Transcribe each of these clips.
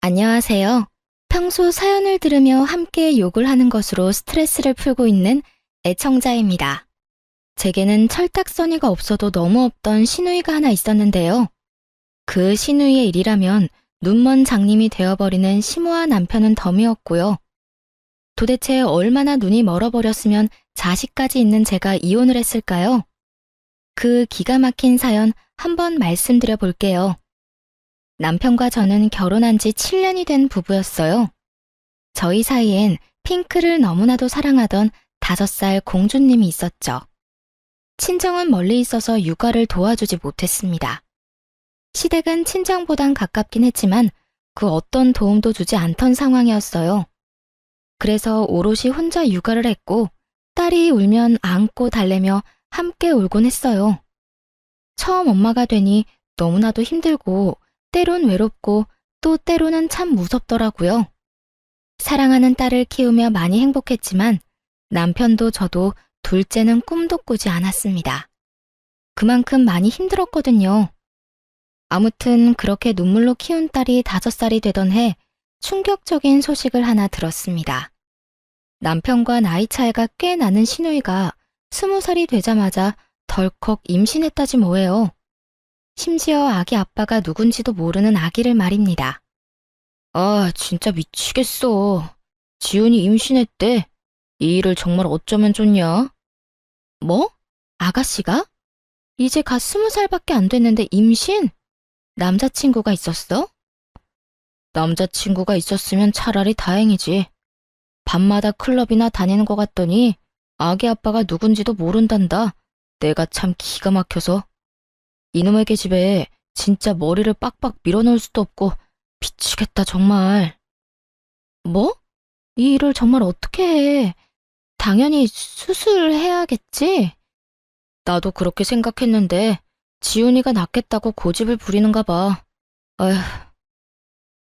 안녕하세요. 평소 사연을 들으며 함께 욕을 하는 것으로 스트레스를 풀고 있는 애청자입니다. 제게는 철딱서니가 없어도 너무 없던 시누이가 하나 있었는데요. 그 시누이의 일이라면 눈먼 장님이 되어버리는 심오한 남편은 덤이었고요. 도대체 얼마나 눈이 멀어버렸으면 자식까지 있는 제가 이혼을 했을까요? 그 기가 막힌 사연 한번 말씀드려 볼게요. 남편과 저는 결혼한 지 7년이 된 부부였어요. 저희 사이엔 핑크를 너무나도 사랑하던 5살 공주님이 있었죠. 친정은 멀리 있어서 육아를 도와주지 못했습니다. 시댁은 친정보단 가깝긴 했지만 그 어떤 도움도 주지 않던 상황이었어요. 그래서 오롯이 혼자 육아를 했고 딸이 울면 안고 달래며 함께 울곤 했어요. 처음 엄마가 되니 너무나도 힘들고 때론 외롭고 또 때로는 참 무섭더라고요. 사랑하는 딸을 키우며 많이 행복했지만 남편도 저도 둘째는 꿈도 꾸지 않았습니다. 그만큼 많이 힘들었거든요. 아무튼 그렇게 눈물로 키운 딸이 5살이 되던 해 충격적인 소식을 하나 들었습니다. 남편과 나이 차이가 꽤 나는 시누이가 20살이 되자마자 덜컥 임신했다지 뭐예요. 심지어 아기 아빠가 누군지도 모르는 아기를 말입니다. 아, 진짜 미치겠어. 지훈이 임신했대. 이 일을 정말 어쩌면 좋냐? 뭐? 아가씨가? 이제 갓 20살밖에 안 됐는데 임신? 남자친구가 있었어? 남자친구가 있었으면 차라리 다행이지. 밤마다 클럽이나 다니는 것 같더니 아기 아빠가 누군지도 모른단다. 내가 참 기가 막혀서. 이놈의 계집애 진짜 머리를 빡빡 밀어넣을 수도 없고 미치겠다 정말. 뭐? 이 일을 정말 어떻게 해? 당연히 수술해야겠지? 나도 그렇게 생각했는데 지훈이가 낫겠다고 고집을 부리는가 봐. 어휴.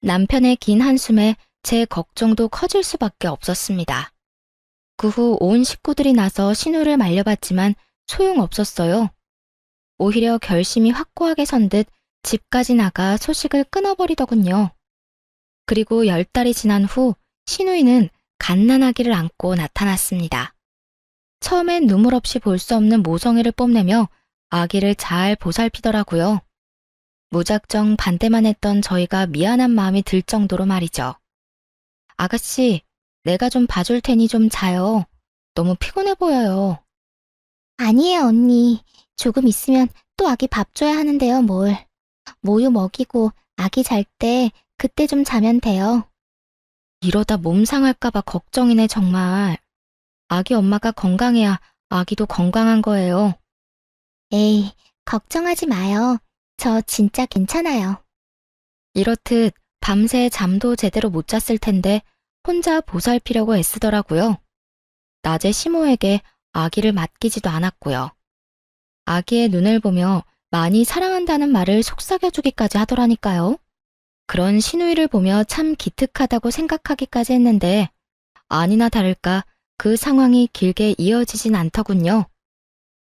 남편의 긴 한숨에 제 걱정도 커질 수밖에 없었습니다. 그 후 온 식구들이 나서 신우를 말려봤지만 소용없었어요. 오히려 결심이 확고하게 선 듯 집까지 나가 소식을 끊어버리더군요. 그리고 10달이 지난 후 시누이는 갓난아기를 안고 나타났습니다. 처음엔 눈물 없이 볼 수 없는 모성애를 뽐내며 아기를 잘 보살피더라고요. 무작정 반대만 했던 저희가 미안한 마음이 들 정도로 말이죠. 아가씨, 내가 좀 봐줄 테니 좀 자요. 너무 피곤해 보여요. 아니에요, 언니. 조금 있으면 또 아기 밥 줘야 하는데요, 뭘. 모유 먹이고 아기 잘 때 그때 좀 자면 돼요. 이러다 몸 상할까봐 걱정이네 정말. 아기 엄마가 건강해야 아기도 건강한 거예요. 에이, 걱정하지 마요. 저 진짜 괜찮아요. 이렇듯 밤새 잠도 제대로 못 잤을 텐데 혼자 보살피려고 애쓰더라고요. 낮에 시모에게 아기를 맡기지도 않았고요. 아기의 눈을 보며 많이 사랑한다는 말을 속삭여주기까지 하더라니까요. 그런 시누이를 보며 참 기특하다고 생각하기까지 했는데 아니나 다를까 그 상황이 길게 이어지진 않더군요.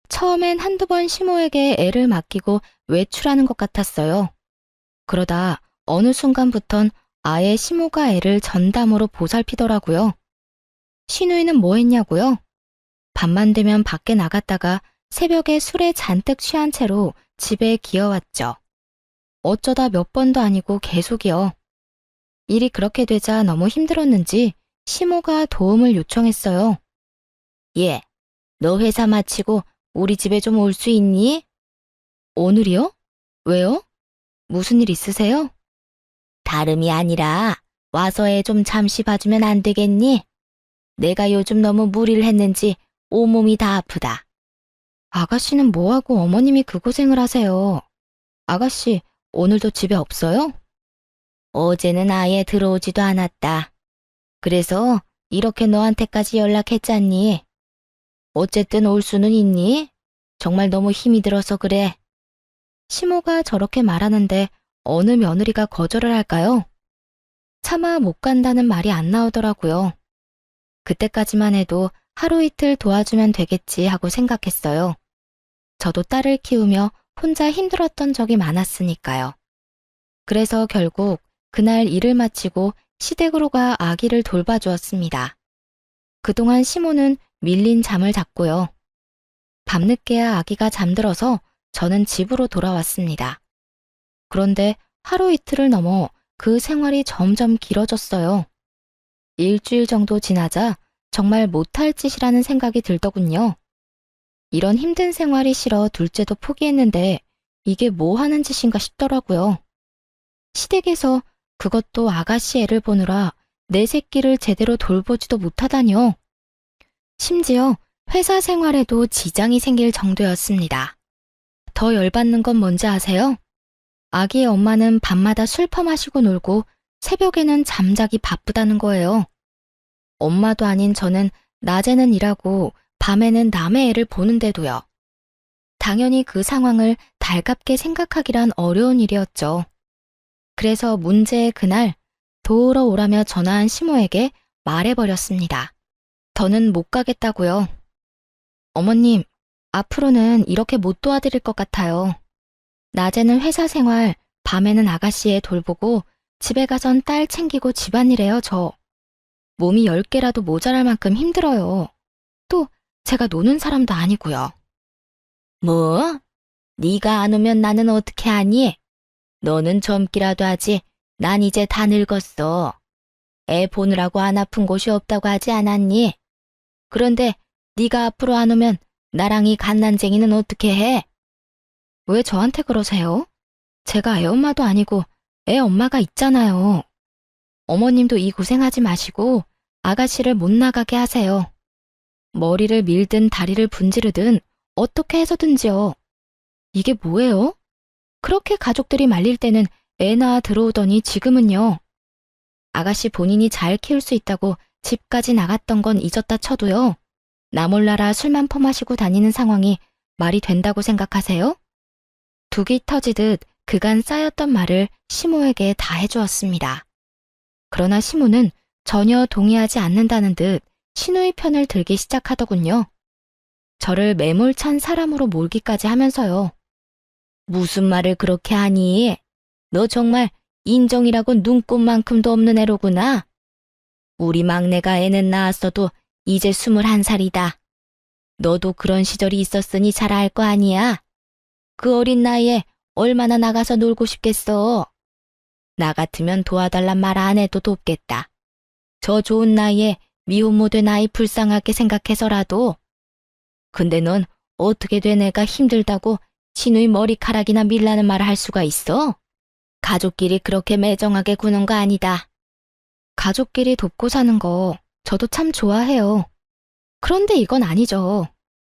처음엔 한두 번 시모에게 애를 맡기고 외출하는 것 같았어요. 그러다 어느 순간부턴 아예 시모가 애를 전담으로 보살피더라고요. 시누이는 뭐 했냐고요? 밤만 되면 밖에 나갔다가 새벽에 술에 잔뜩 취한 채로 집에 기어왔죠. 어쩌다 몇 번도 아니고 계속이요. 일이 그렇게 되자 너무 힘들었는지 시모가 도움을 요청했어요. 예, 너 회사 마치고 우리 집에 좀 올 수 있니? 오늘이요? 왜요? 무슨 일 있으세요? 다름이 아니라 와서 애 좀 잠시 봐주면 안 되겠니? 내가 요즘 너무 무리를 했는지 온몸이 다 아프다. 아가씨는 뭐하고 어머님이 그 고생을 하세요? 아가씨, 오늘도 집에 없어요? 어제는 아예 들어오지도 않았다. 그래서 이렇게 너한테까지 연락했잖니. 어쨌든 올 수는 있니? 정말 너무 힘이 들어서 그래. 시모가 저렇게 말하는데 어느 며느리가 거절을 할까요? 차마 못 간다는 말이 안 나오더라고요. 그때까지만 해도 하루 이틀 도와주면 되겠지 하고 생각했어요. 저도 딸을 키우며 혼자 힘들었던 적이 많았으니까요. 그래서 결국 그날 일을 마치고 시댁으로 가 아기를 돌봐주었습니다. 그동안 시모는 밀린 잠을 잤고요. 밤늦게야 아기가 잠들어서 저는 집으로 돌아왔습니다. 그런데 하루 이틀을 넘어 그 생활이 점점 길어졌어요. 일주일 정도 지나자 정말 못할 짓이라는 생각이 들더군요. 이런 힘든 생활이 싫어 둘째도 포기했는데 이게 뭐 하는 짓인가 싶더라고요. 시댁에서 그것도 아가씨 애를 보느라 내 새끼를 제대로 돌보지도 못하다뇨. 심지어 회사 생활에도 지장이 생길 정도였습니다. 더 열받는 건 뭔지 아세요? 아기의 엄마는 밤마다 술 퍼마시고 놀고 새벽에는 잠자기 바쁘다는 거예요. 엄마도 아닌 저는 낮에는 일하고 밤에는 남의 애를 보는데도요. 당연히 그 상황을 달갑게 생각하기란 어려운 일이었죠. 그래서 문제의 그날 도우러 오라며 전화한 시모에게 말해버렸습니다. 더는 못 가겠다고요. 어머님, 앞으로는 이렇게 못 도와드릴 것 같아요. 낮에는 회사 생활, 밤에는 아가씨 애 돌보고 집에 가선 딸 챙기고 집안일해요, 저. 몸이 10개라도 모자랄 만큼 힘들어요. 또 제가 노는 사람도 아니고요. 뭐? 네가 안 오면 나는 어떻게 하니? 너는 젊기라도 하지. 난 이제 다 늙었어. 애 보느라고 안 아픈 곳이 없다고 하지 않았니? 그런데 네가 앞으로 안 오면 나랑 이 갓난쟁이는 어떻게 해? 왜 저한테 그러세요? 제가 애 엄마도 아니고 애 엄마가 있잖아요. 어머님도 이 고생하지 마시고 아가씨를 못 나가게 하세요. 머리를 밀든 다리를 분지르든 어떻게 해서든지요. 이게 뭐예요? 그렇게 가족들이 말릴 때는 애 낳아 들어오더니 지금은요. 아가씨 본인이 잘 키울 수 있다고 집까지 나갔던 건 잊었다 쳐도요. 나 몰라라 술만 퍼마시고 다니는 상황이 말이 된다고 생각하세요? 둑이 터지듯 그간 쌓였던 말을 시모에게 다 해주었습니다. 그러나 시모는 전혀 동의하지 않는다는 듯 시누이 편을 들기 시작하더군요. 저를 매몰찬 사람으로 몰기까지 하면서요. 무슨 말을 그렇게 하니? 너 정말 인정이라고 눈꼽만큼도 없는 애로구나. 우리 막내가 애는 낳았어도 이제 21살이다. 너도 그런 시절이 있었으니 잘 알 거 아니야. 그 어린 나이에 얼마나 나가서 놀고 싶겠어. 나 같으면 도와달란 말 안 해도 돕겠다. 저 좋은 나이에 미혼모 된 아이 불쌍하게 생각해서라도. 근데 넌 어떻게 된 애가 힘들다고 시누이 머리카락이나 밀라는 말을 할 수가 있어? 가족끼리 그렇게 매정하게 구는 거 아니다. 가족끼리 돕고 사는 거 저도 참 좋아해요. 그런데 이건 아니죠.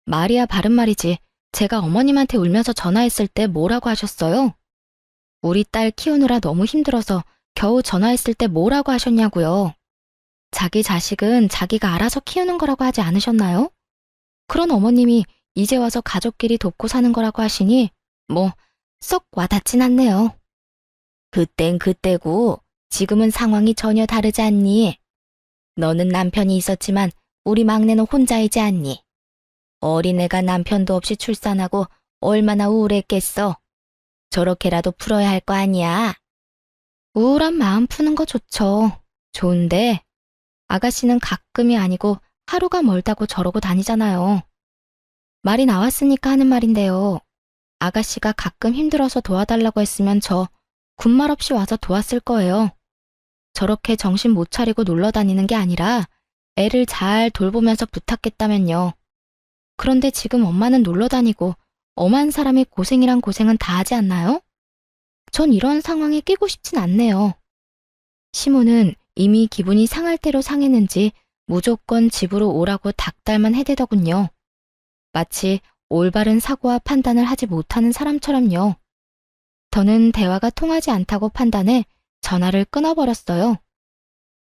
말이야 바른 말이지. 제가 어머님한테 울면서 전화했을 때 뭐라고 하셨어요? 우리 딸 키우느라 너무 힘들어서 겨우 전화했을 때 뭐라고 하셨냐고요. 자기 자식은 자기가 알아서 키우는 거라고 하지 않으셨나요? 그런 어머님이 이제 와서 가족끼리 돕고 사는 거라고 하시니 뭐 썩 와닿진 않네요. 그땐 그때고 지금은 상황이 전혀 다르지 않니? 너는 남편이 있었지만 우리 막내는 혼자이지 않니? 어린애가 남편도 없이 출산하고 얼마나 우울했겠어. 저렇게라도 풀어야 할 거 아니야. 우울한 마음 푸는 거 좋죠. 좋은데 아가씨는 가끔이 아니고 하루가 멀다고 저러고 다니잖아요. 말이 나왔으니까 하는 말인데요. 아가씨가 가끔 힘들어서 도와달라고 했으면 저 군말 없이 와서 도왔을 거예요. 저렇게 정신 못 차리고 놀러 다니는 게 아니라 애를 잘 돌보면서 부탁했다면요. 그런데 지금 엄마는 놀러 다니고 엄한 사람이 고생이란 고생은 다 하지 않나요? 전 이런 상황에 끼고 싶진 않네요. 시모는 이미 기분이 상할 대로 상했는지 무조건 집으로 오라고 닥달만 해대더군요. 마치 올바른 사고와 판단을 하지 못하는 사람처럼요. 저는 대화가 통하지 않다고 판단해 전화를 끊어버렸어요.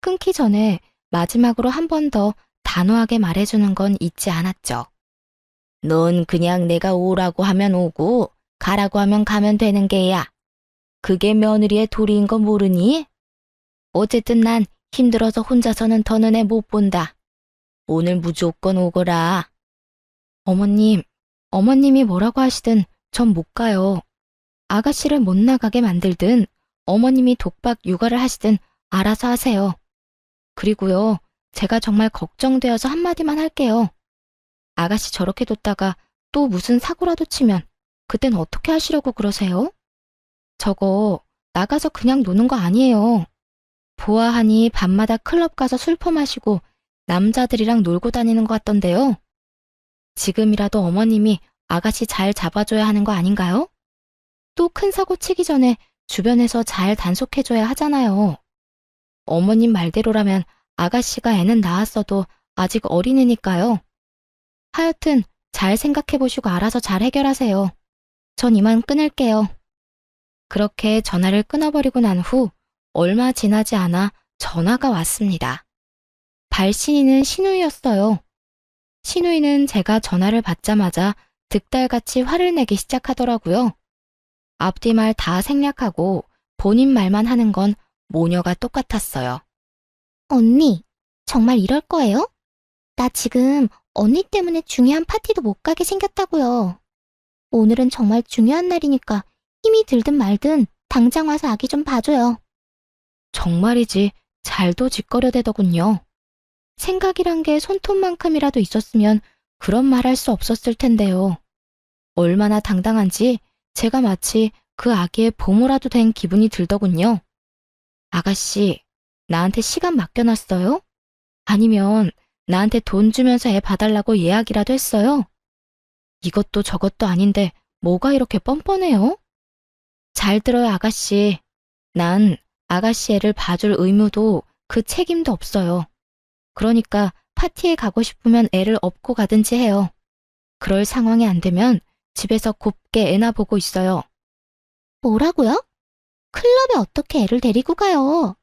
끊기 전에 마지막으로 한 번 더 단호하게 말해주는 건 잊지 않았죠. 넌 그냥 내가 오라고 하면 오고 가라고 하면 가면 되는 게야. 그게 며느리의 도리인 거 모르니? 어쨌든 난 힘들어서 혼자서는 더는 애 못 본다. 오늘 무조건 오거라. 어머님이 뭐라고 하시든 전 못 가요. 아가씨를 못 나가게 만들든 어머님이 독박 육아를 하시든 알아서 하세요. 그리고요, 제가 정말 걱정되어서 한마디만 할게요. 아가씨 저렇게 뒀다가 또 무슨 사고라도 치면 그땐 어떻게 하시려고 그러세요? 저거 나가서 그냥 노는 거 아니에요. 보아하니 밤마다 클럽 가서 술 퍼마시고 남자들이랑 놀고 다니는 것 같던데요. 지금이라도 어머님이 아가씨 잘 잡아줘야 하는 거 아닌가요? 또 큰 사고 치기 전에 주변에서 잘 단속해줘야 하잖아요. 어머님 말대로라면 아가씨가 애는 낳았어도 아직 어린애니까요. 하여튼 잘 생각해보시고 알아서 잘 해결하세요. 전 이만 끊을게요. 그렇게 전화를 끊어버리고 난 후 얼마 지나지 않아 전화가 왔습니다. 발신인은 신우이였어요. 신우이는 제가 전화를 받자마자 득달같이 화를 내기 시작하더라고요. 앞뒤 말 다 생략하고 본인 말만 하는 건 모녀가 똑같았어요. 언니, 정말 이럴 거예요? 나 지금 언니 때문에 중요한 파티도 못 가게 생겼다고요. 오늘은 정말 중요한 날이니까 힘이 들든 말든 당장 와서 아기 좀 봐줘요. 정말이지 잘도 짓거려대더군요. 생각이란 게 손톱만큼이라도 있었으면 그런 말 할 수 없었을 텐데요. 얼마나 당당한지 제가 마치 그 아기의 보모라도 된 기분이 들더군요. 아가씨, 나한테 시간 맡겨놨어요? 아니면 나한테 돈 주면서 애 봐달라고 예약이라도 했어요? 이것도 저것도 아닌데 뭐가 이렇게 뻔뻔해요? 잘 들어요, 아가씨. 난 아가씨 애를 봐줄 의무도 그 책임도 없어요. 그러니까 파티에 가고 싶으면 애를 업고 가든지 해요. 그럴 상황이 안 되면 집에서 곱게 애나 보고 있어요. 뭐라고요? 클럽에 어떻게 애를 데리고 가요?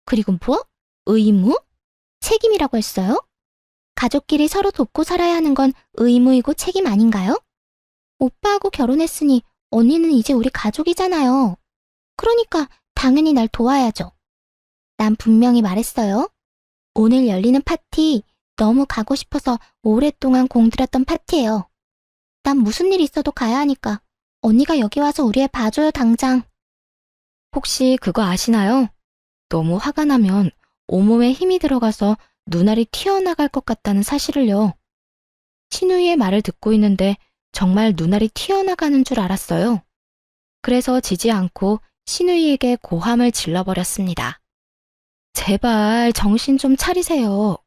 그리고 뭐? 의무? 책임이라고 했어요? 가족끼리 서로 돕고 살아야 하는 건 의무이고 책임 아닌가요? 오빠하고 결혼했으니 언니는 이제 우리 가족이잖아요. 그러니까 당연히 날 도와야죠. 난 분명히 말했어요. 오늘 열리는 파티 너무 가고 싶어서 오랫동안 공들였던 파티예요. 난 무슨 일 있어도 가야 하니까 언니가 여기 와서 우리 애 봐줘요 당장. 혹시 그거 아시나요? 너무 화가 나면 온몸에 힘이 들어가서 눈알이 튀어나갈 것 같다는 사실을요. 신우이의 말을 듣고 있는데 정말 눈알이 튀어나가는 줄 알았어요. 그래서 지지 않고 신우이에게 고함을 질러버렸습니다. 제발 정신 좀 차리세요.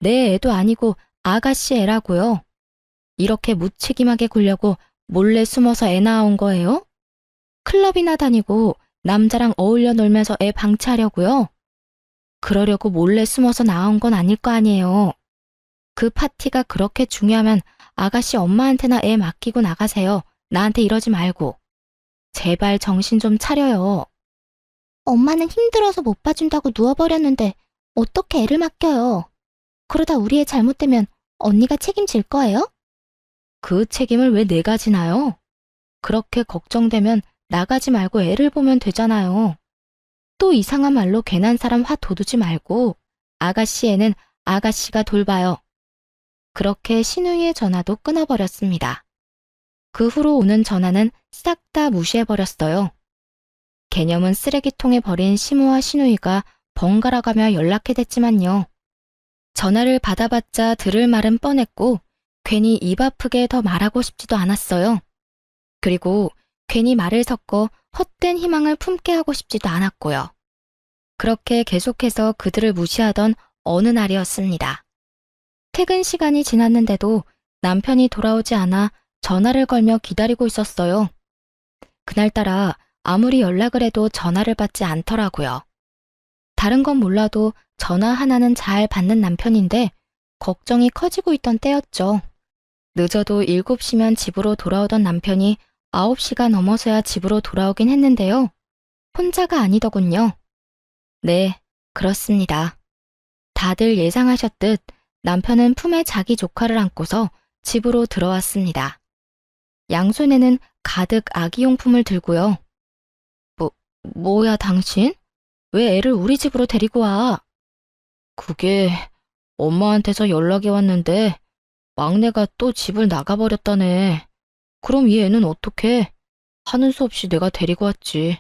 내 애도 아니고 아가씨 애라고요. 이렇게 무책임하게 굴려고 몰래 숨어서 애 낳아온 거예요? 클럽이나 다니고 남자랑 어울려 놀면서 애 방치하려고요? 그러려고 몰래 숨어서 낳아온 건 아닐 거 아니에요. 그 파티가 그렇게 중요하면 아가씨 엄마한테나 애 맡기고 나가세요. 나한테 이러지 말고. 제발 정신 좀 차려요. 엄마는 힘들어서 못 봐준다고 누워버렸는데 어떻게 애를 맡겨요? 그러다 우리 애 잘못되면 언니가 책임질 거예요? 그 책임을 왜 내가 지나요? 그렇게 걱정되면 나가지 말고 애를 보면 되잖아요. 또 이상한 말로 괜한 사람 화 돋우지 말고 아가씨 애는 아가씨가 돌봐요. 그렇게 신우이의 전화도 끊어버렸습니다. 그 후로 오는 전화는 싹 다 무시해버렸어요. 개념은 쓰레기통에 버린 시모와 신우이가 번갈아가며 연락해댔지만요. 전화를 받아봤자 들을 말은 뻔했고 괜히 입 아프게 더 말하고 싶지도 않았어요. 그리고 괜히 말을 섞어 헛된 희망을 품게 하고 싶지도 않았고요. 그렇게 계속해서 그들을 무시하던 어느 날이었습니다. 퇴근 시간이 지났는데도 남편이 돌아오지 않아 전화를 걸며 기다리고 있었어요. 그날따라 아무리 연락을 해도 전화를 받지 않더라고요. 다른 건 몰라도 전화 하나는 잘 받는 남편인데 걱정이 커지고 있던 때였죠. 늦어도 7시면 집으로 돌아오던 남편이 9시가 넘어서야 집으로 돌아오긴 했는데요. 혼자가 아니더군요. 네, 그렇습니다. 다들 예상하셨듯 남편은 품에 자기 조카를 안고서 집으로 들어왔습니다. 양손에는 가득 아기용품을 들고요. 뭐야 당신? 왜 애를 우리 집으로 데리고 와? 그게 엄마한테서 연락이 왔는데 막내가 또 집을 나가버렸다네. 그럼 이 애는 어떡해? 하는 수 없이 내가 데리고 왔지.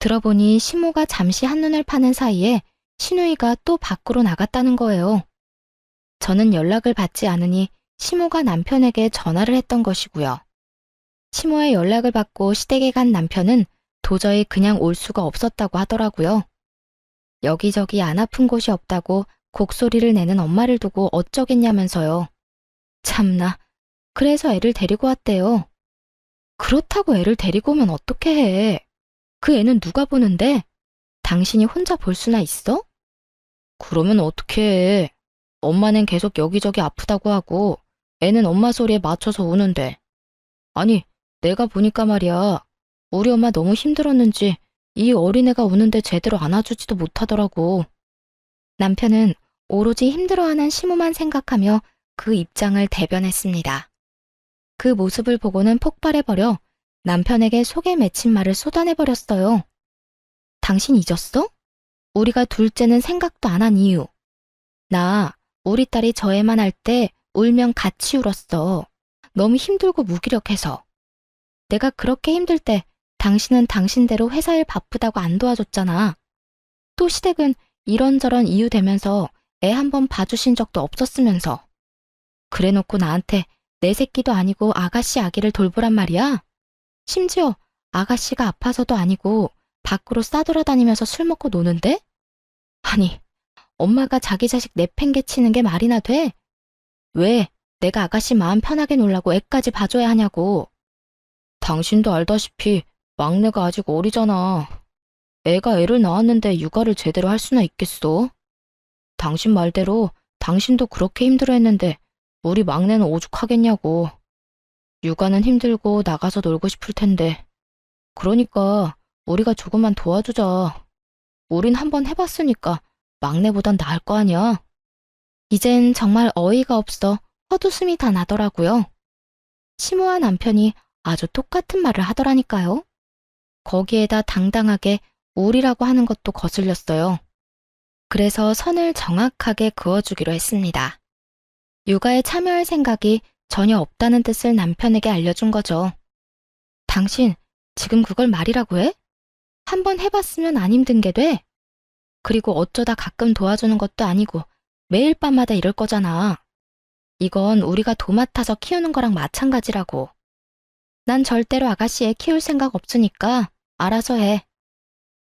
들어보니 시모가 잠시 한눈을 파는 사이에 신우이가 또 밖으로 나갔다는 거예요. 저는 연락을 받지 않으니 시모가 남편에게 전화를 했던 것이고요. 시모의 연락을 받고 시댁에 간 남편은 도저히 그냥 올 수가 없었다고 하더라고요. 여기저기 안 아픈 곳이 없다고 곡소리를 내는 엄마를 두고 어쩌겠냐면서요. 참나, 그래서 애를 데리고 왔대요. 그렇다고 애를 데리고 오면 어떻게 해? 그 애는 누가 보는데? 당신이 혼자 볼 수나 있어? 그러면 어떻게 해? 엄마는 계속 여기저기 아프다고 하고 애는 엄마 소리에 맞춰서 우는데. 아니, 내가 보니까 말이야. 우리 엄마 너무 힘들었는지 이 어린애가 우는데 제대로 안아주지도 못하더라고. 남편은 오로지 힘들어하는 시모만 생각하며 그 입장을 대변했습니다. 그 모습을 보고는 폭발해버려 남편에게 속에 맺힌 말을 쏟아내버렸어요. 당신 잊었어? 우리가 둘째는 생각도 안 한 이유. 나 우리 딸이 저 애만 할 때 울면 같이 울었어. 너무 힘들고 무기력해서. 내가 그렇게 힘들 때 당신은 당신대로 회사 일 바쁘다고 안 도와줬잖아. 또 시댁은 이런저런 이유 대면서 애 한 번 봐주신 적도 없었으면서. 그래놓고 나한테 내 새끼도 아니고 아가씨 아기를 돌보란 말이야? 심지어 아가씨가 아파서도 아니고 밖으로 싸돌아다니면서 술 먹고 노는데? 아니, 엄마가 자기 자식 내팽개치는 게 말이나 돼? 왜 내가 아가씨 마음 편하게 놀라고 애까지 봐줘야 하냐고. 당신도 알다시피 막내가 아직 어리잖아. 애가 애를 낳았는데 육아를 제대로 할 수나 있겠어? 당신 말대로 당신도 그렇게 힘들어했는데 우리 막내는 오죽하겠냐고. 육아는 힘들고 나가서 놀고 싶을 텐데. 그러니까 우리가 조금만 도와주자. 우린 한번 해봤으니까 막내보단 나을 거 아니야. 이젠 정말 어이가 없어 헛웃음이 다 나더라고요. 시모와 남편이 아주 똑같은 말을 하더라니까요. 거기에다 당당하게 우리라고 하는 것도 거슬렸어요. 그래서 선을 정확하게 그어주기로 했습니다. 육아에 참여할 생각이 전혀 없다는 뜻을 남편에게 알려준 거죠. 당신 지금 그걸 말이라고 해? 한번 해봤으면 안 힘든 게 돼? 그리고 어쩌다 가끔 도와주는 것도 아니고 매일 밤마다 이럴 거잖아. 이건 우리가 도맡아서 키우는 거랑 마찬가지라고. 난 절대로 아가씨 애 키울 생각 없으니까 알아서 해.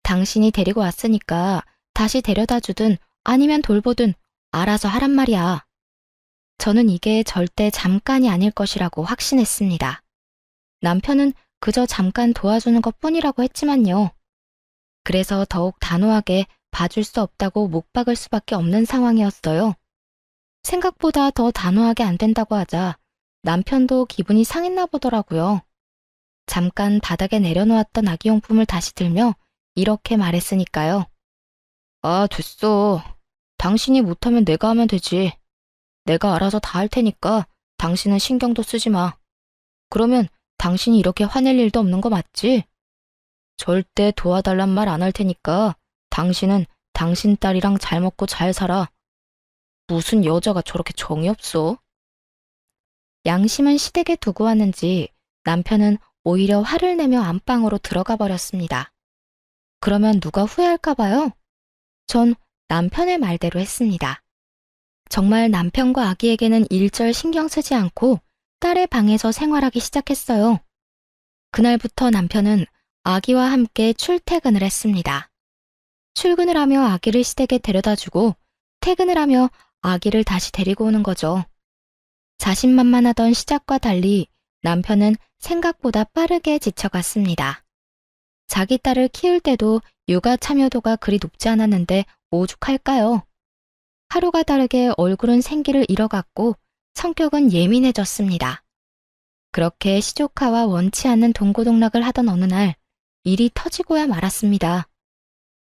당신이 데리고 왔으니까 다시 데려다 주든 아니면 돌보든 알아서 하란 말이야. 저는 이게 절대 잠깐이 아닐 것이라고 확신했습니다. 남편은 그저 잠깐 도와주는 것 뿐이라고 했지만요. 그래서 더욱 단호하게 봐줄 수 없다고 못 박을 수밖에 없는 상황이었어요. 생각보다 더 단호하게 안 된다고 하자 남편도 기분이 상했나 보더라고요. 잠깐 바닥에 내려놓았던 아기용품을 다시 들며 이렇게 말했으니까요. 아, 됐어. 당신이 못하면 내가 하면 되지. 내가 알아서 다 할 테니까 당신은 신경도 쓰지 마. 그러면 당신이 이렇게 화낼 일도 없는 거 맞지? 절대 도와달란 말 안 할 테니까 당신은 당신 딸이랑 잘 먹고 잘 살아. 무슨 여자가 저렇게 정이 없어? 양심은 시댁에 두고 왔는지 남편은 오히려 화를 내며 안방으로 들어가 버렸습니다. 그러면 누가 후회할까 봐요? 전 남편의 말대로 했습니다. 정말 남편과 아기에게는 일절 신경 쓰지 않고 딸의 방에서 생활하기 시작했어요. 그날부터 남편은 아기와 함께 출퇴근을 했습니다. 출근을 하며 아기를 시댁에 데려다주고 퇴근을 하며 아기를 다시 데리고 오는 거죠. 자신만만하던 시작과 달리 남편은 생각보다 빠르게 지쳐갔습니다. 자기 딸을 키울 때도 육아 참여도가 그리 높지 않았는데 오죽할까요? 하루가 다르게 얼굴은 생기를 잃어갔고 성격은 예민해졌습니다. 그렇게 시조카와 원치 않는 동고동락을 하던 어느 날 일이 터지고야 말았습니다.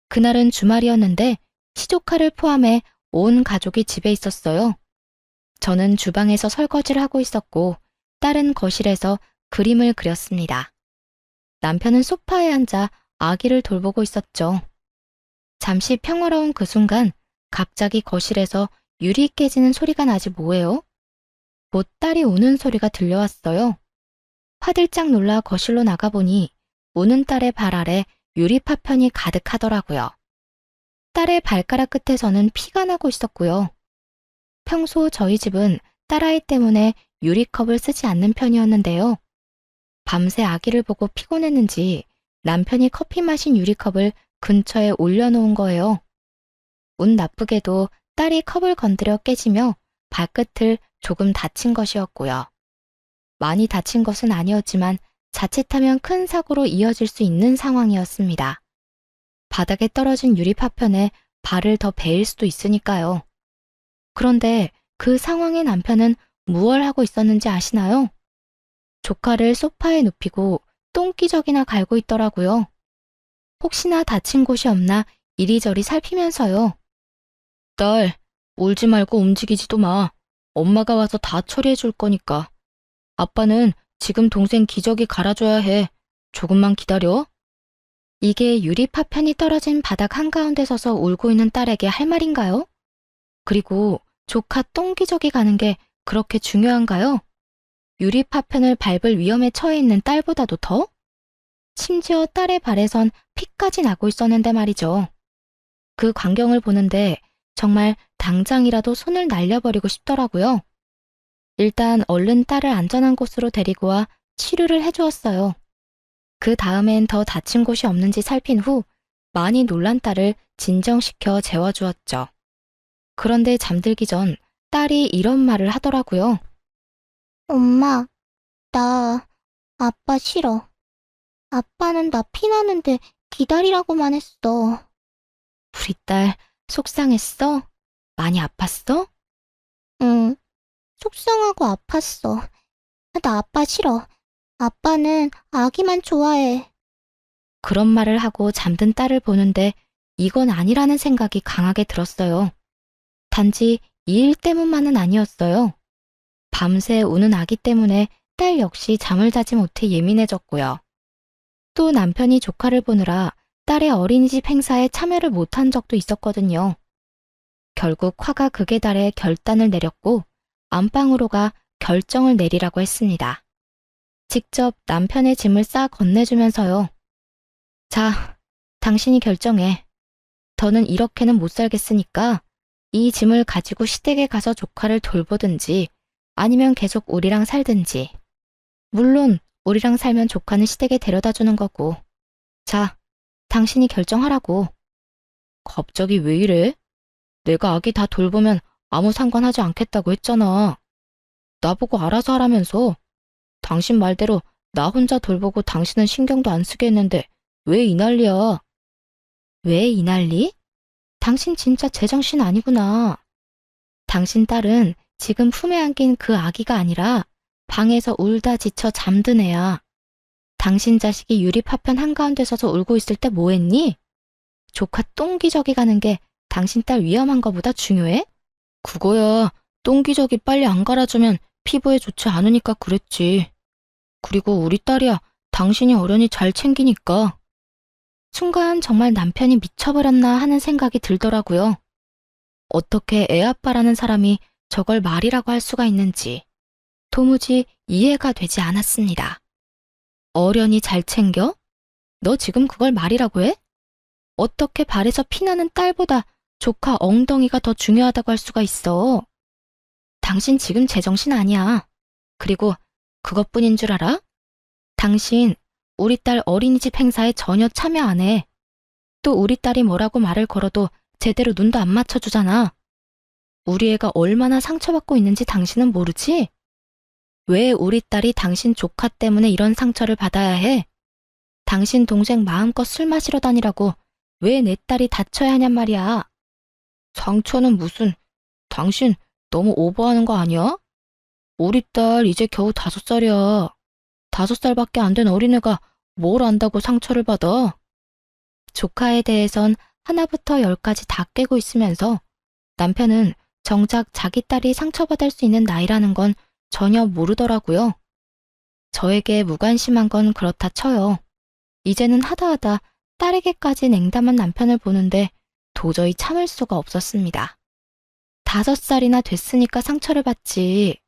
그날은 주말이었는데 시조카를 포함해 온 가족이 집에 있었어요. 저는 주방에서 설거지를 하고 있었고 딸은 거실에서 그림을 그렸습니다. 남편은 소파에 앉아 아기를 돌보고 있었죠. 잠시 평화로운 그 순간 갑자기 거실에서 유리 깨지는 소리가 나지 뭐예요? 곧 딸이 우는 소리가 들려왔어요. 화들짝 놀라 거실로 나가보니 우는 딸의 발 아래 유리 파편이 가득하더라고요. 딸의 발가락 끝에서는 피가 나고 있었고요. 평소 저희 집은 딸아이 때문에 유리컵을 쓰지 않는 편이었는데요. 밤새 아기를 보고 피곤했는지 남편이 커피 마신 유리컵을 근처에 올려놓은 거예요. 운 나쁘게도 딸이 컵을 건드려 깨지며 발끝을 조금 다친 것이었고요. 많이 다친 것은 아니었지만 자칫하면 큰 사고로 이어질 수 있는 상황이었습니다. 바닥에 떨어진 유리 파편에 발을 더 베일 수도 있으니까요. 그런데 그 상황에 남편은 무얼 하고 있었는지 아시나요? 조카를 소파에 눕히고 똥기저귀나 갈고 있더라고요. 혹시나 다친 곳이 없나 이리저리 살피면서요. 딸, 울지 말고 움직이지도 마. 엄마가 와서 다 처리해 줄 거니까. 아빠는 지금 동생 기저귀 갈아줘야 해. 조금만 기다려. 이게 유리 파편이 떨어진 바닥 한가운데 서서 울고 있는 딸에게 할 말인가요? 그리고 조카 똥기저귀 가는 게 그렇게 중요한가요? 유리 파편을 밟을 위험에 처해 있는 딸보다도 더? 심지어 딸의 발에선 피까지 나고 있었는데 말이죠. 그 광경을 보는데 정말 당장이라도 손을 날려버리고 싶더라고요. 일단 얼른 딸을 안전한 곳으로 데리고 와 치료를 해주었어요. 그 다음엔 더 다친 곳이 없는지 살핀 후 많이 놀란 딸을 진정시켜 재워주었죠. 그런데 잠들기 전 딸이 이런 말을 하더라고요. 엄마, 나 아빠 싫어. 아빠는 나 피나는데 기다리라고만 했어. 우리 딸 속상했어? 많이 아팠어? 응, 속상하고 아팠어. 나 아빠 싫어. 아빠는 아기만 좋아해. 그런 말을 하고 잠든 딸을 보는데 이건 아니라는 생각이 강하게 들었어요. 단지 이 일 때문만은 아니었어요. 밤새 우는 아기 때문에 딸 역시 잠을 자지 못해 예민해졌고요. 또 남편이 조카를 보느라 딸의 어린이집 행사에 참여를 못한 적도 있었거든요. 결국 화가 극에 달해 결단을 내렸고 안방으로 가 결정을 내리라고 했습니다. 직접 남편의 짐을 싸 건네주면서요. 자, 당신이 결정해. 더는 이렇게는 못 살겠으니까 이 짐을 가지고 시댁에 가서 조카를 돌보든지 아니면 계속 우리랑 살든지. 물론 우리랑 살면 조카는 시댁에 데려다 주는 거고. 자, 당신이 결정하라고. 갑자기 왜 이래? 내가 아기 다 돌보면 아무 상관하지 않겠다고 했잖아. 나보고 알아서 하라면서. 당신 말대로 나 혼자 돌보고 당신은 신경도 안 쓰게 했는데 왜 이 난리야? 왜 이 난리? 당신 진짜 제정신 아니구나. 당신 딸은 지금 품에 안긴 그 아기가 아니라 방에서 울다 지쳐 잠든 애야. 당신 자식이 유리 파편 한가운데 서서 울고 있을 때 뭐 했니? 조카 똥기저귀 가는 게 당신 딸 위험한 거보다 중요해? 그거야. 똥기저귀 빨리 안 갈아주면 피부에 좋지 않으니까 그랬지. 그리고 우리 딸이야. 당신이 어련히 잘 챙기니까. 순간 정말 남편이 미쳐버렸나 하는 생각이 들더라고요. 어떻게 애아빠라는 사람이 저걸 말이라고 할 수가 있는지 도무지 이해가 되지 않았습니다. 어련히 잘 챙겨? 너 지금 그걸 말이라고 해? 어떻게 발에서 피나는 딸보다 조카 엉덩이가 더 중요하다고 할 수가 있어? 당신 지금 제정신 아니야. 그리고 그것뿐인 줄 알아? 당신 우리 딸 어린이집 행사에 전혀 참여 안 해. 또 우리 딸이 뭐라고 말을 걸어도 제대로 눈도 안 맞춰주잖아. 우리 애가 얼마나 상처받고 있는지 당신은 모르지? 왜 우리 딸이 당신 조카 때문에 이런 상처를 받아야 해? 당신 동생 마음껏 술 마시러 다니라고 왜 내 딸이 다쳐야 하냔 말이야. 상처는 무슨, 당신 너무 오버하는 거 아니야? 우리 딸 이제 겨우 5살이야. 5살밖에 안 된 어린애가 뭘 안다고 상처를 받아? 조카에 대해선 하나부터 10까지 다 깨고 있으면서 남편은 정작 자기 딸이 상처받을 수 있는 나이라는 건 전혀 모르더라고요. 저에게 무관심한 건 그렇다 쳐요. 이제는 하다하다 딸에게까지 냉담한 남편을 보는데 도저히 참을 수가 없었습니다. 5살이나 됐으니까 상처를 받지.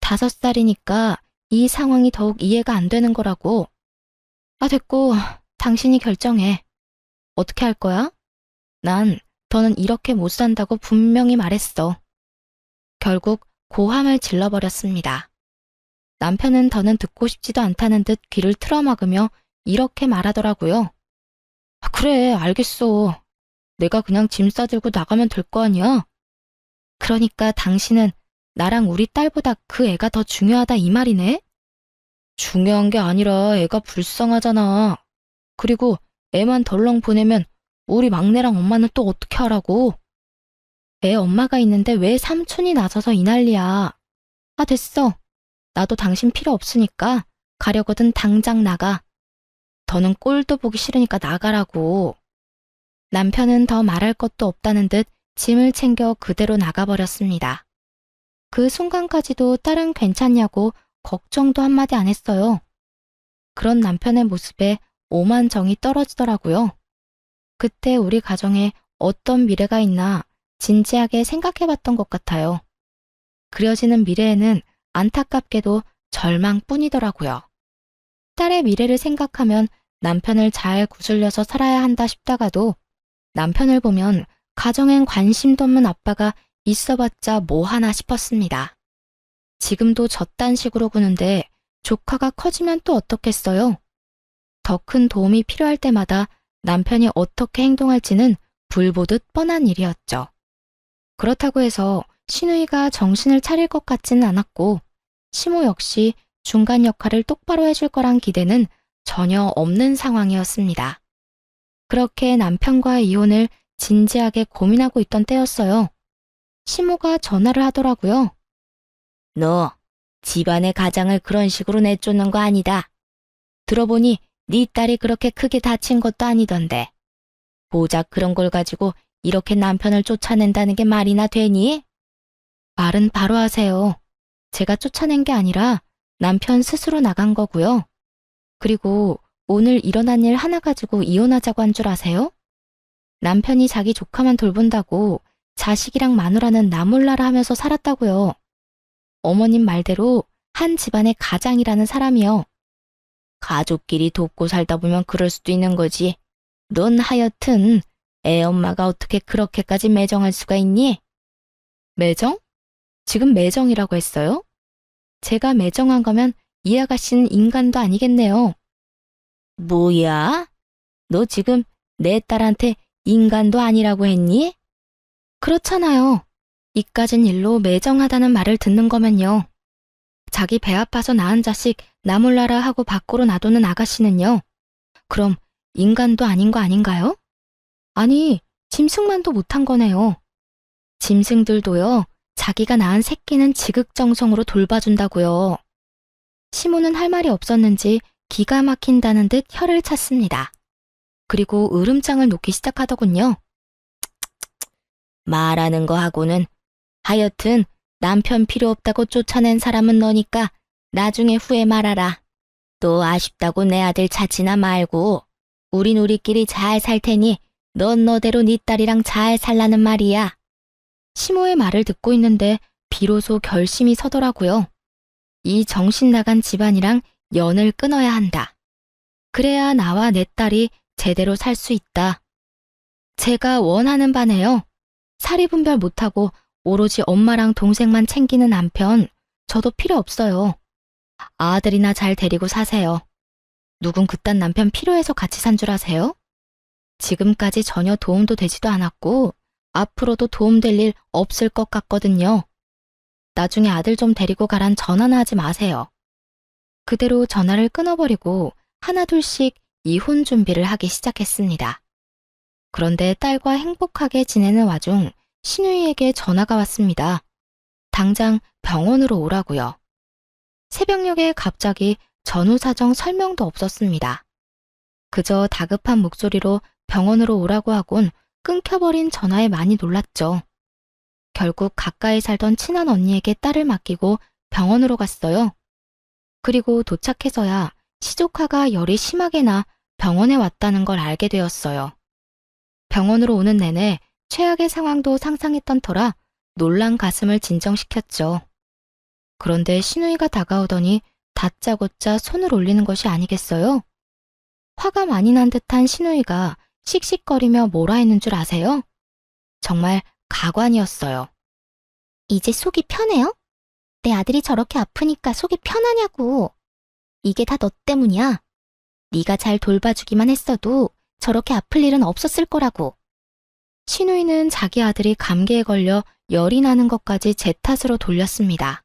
5살이니까 이 상황이 더욱 이해가 안 되는 거라고. 아, 됐고, 당신이 결정해. 어떻게 할 거야? 난 더는 이렇게 못 산다고 분명히 말했어. 결국 고함을 질러버렸습니다. 남편은 더는 듣고 싶지도 않다는 듯 귀를 틀어막으며 이렇게 말하더라고요. 아, 그래, 알겠어. 내가 그냥 짐 싸들고 나가면 될 거 아니야? 그러니까 당신은 나랑 우리 딸보다 그 애가 더 중요하다 이 말이네? 중요한 게 아니라 애가 불쌍하잖아. 그리고 애만 덜렁 보내면 우리 막내랑 엄마는 또 어떻게 하라고? 애 엄마가 있는데 왜 삼촌이 나서서 이 난리야. 아, 됐어. 나도 당신 필요 없으니까 가려거든 당장 나가. 더는 꼴도 보기 싫으니까 나가라고. 남편은 더 말할 것도 없다는 듯 짐을 챙겨 그대로 나가버렸습니다. 그 순간까지도 딸은 괜찮냐고 걱정도 한마디 안 했어요. 그런 남편의 모습에 오만 정이 떨어지더라고요. 그때 우리 가정에 어떤 미래가 있나 진지하게 생각해봤던 것 같아요. 그려지는 미래에는 안타깝게도 절망뿐이더라고요. 딸의 미래를 생각하면 남편을 잘 구슬려서 살아야 한다 싶다가도 남편을 보면 가정엔 관심도 없는 아빠가 있어봤자 뭐 하나 싶었습니다. 지금도 저딴 식으로 구는데 조카가 커지면 또 어떻겠어요? 더 큰 도움이 필요할 때마다 남편이 어떻게 행동할지는 불보듯 뻔한 일이었죠. 그렇다고 해서 시누이가 정신을 차릴 것 같지는 않았고 시모 역시 중간 역할을 똑바로 해줄 거란 기대는 전혀 없는 상황이었습니다. 그렇게 남편과의 이혼을 진지하게 고민하고 있던 때였어요. 시모가 전화를 하더라고요. 너 집안의 가장을 그런 식으로 내쫓는 거 아니다. 들어보니 네 딸이 그렇게 크게 다친 것도 아니던데. 고작 그런 걸 가지고 이렇게 남편을 쫓아낸다는 게 말이나 되니? 말은 바로 하세요. 제가 쫓아낸 게 아니라 남편 스스로 나간 거고요. 그리고 오늘 일어난 일 하나 가지고 이혼하자고 한 줄 아세요? 남편이 자기 조카만 돌본다고 자식이랑 마누라는 나 몰라라 하면서 살았다고요. 어머님 말대로 한 집안의 가장이라는 사람이요. 가족끼리 돕고 살다 보면 그럴 수도 있는 거지. 넌 하여튼 애 엄마가 어떻게 그렇게까지 매정할 수가 있니? 매정? 지금 매정이라고 했어요? 제가 매정한 거면 이 아가씨는 인간도 아니겠네요. 뭐야? 너 지금 내 딸한테 인간도 아니라고 했니? 그렇잖아요. 이까진 일로 매정하다는 말을 듣는 거면요. 자기 배 아파서 낳은 자식 나 몰라라 하고 밖으로 놔두는 아가씨는요. 그럼 인간도 아닌 거 아닌가요? 아니, 짐승만도 못한 거네요. 짐승들도요, 자기가 낳은 새끼는 지극정성으로 돌봐준다고요. 시모는 할 말이 없었는지 기가 막힌다는 듯 혀를 찼습니다. 그리고 으름장을 놓기 시작하더군요. 말하는 거 하고는 하여튼 남편 필요 없다고 쫓아낸 사람은 너니까 나중에 후회 말아라. 또 아쉽다고 내 아들 찾지나 말고 우린 우리끼리 잘 살 테니 넌 너대로 네 딸이랑 잘 살라는 말이야. 시모의 말을 듣고 있는데 비로소 결심이 서더라고요. 이 정신 나간 집안이랑 연을 끊어야 한다. 그래야 나와 내 딸이 제대로 살 수 있다. 제가 원하는 바네요. 사리분별 못하고 오로지 엄마랑 동생만 챙기는 남편, 저도 필요 없어요. 아들이나 잘 데리고 사세요. 누군 그딴 남편 필요해서 같이 산 줄 아세요? 지금까지 전혀 도움도 되지도 않았고 앞으로도 도움될 일 없을 것 같거든요. 나중에 아들 좀 데리고 가란 전화나 하지 마세요. 그대로 전화를 끊어버리고 하나둘씩 이혼 준비를 하기 시작했습니다. 그런데 딸과 행복하게 지내는 와중 신우이에게 전화가 왔습니다. 당장 병원으로 오라고요. 새벽녘에 갑자기 전후 사정 설명도 없었습니다. 그저 다급한 목소리로 병원으로 오라고 하곤 끊겨버린 전화에 많이 놀랐죠. 결국 가까이 살던 친한 언니에게 딸을 맡기고 병원으로 갔어요. 그리고 도착해서야 시조카가 열이 심하게 나 병원에 왔다는 걸 알게 되었어요. 병원으로 오는 내내 최악의 상황도 상상했던 터라 놀란 가슴을 진정시켰죠. 그런데 신우이가 다가오더니 다짜고짜 손을 올리는 것이 아니겠어요? 화가 많이 난 듯한 신우이가 씩씩거리며 뭐라 했는 줄 아세요? 정말 가관이었어요. 이제 속이 편해요? 내 아들이 저렇게 아프니까 속이 편하냐고. 이게 다 너 때문이야. 네가 잘 돌봐주기만 했어도 저렇게 아플 일은 없었을 거라고. 신우이는 자기 아들이 감기에 걸려 열이 나는 것까지 제 탓으로 돌렸습니다.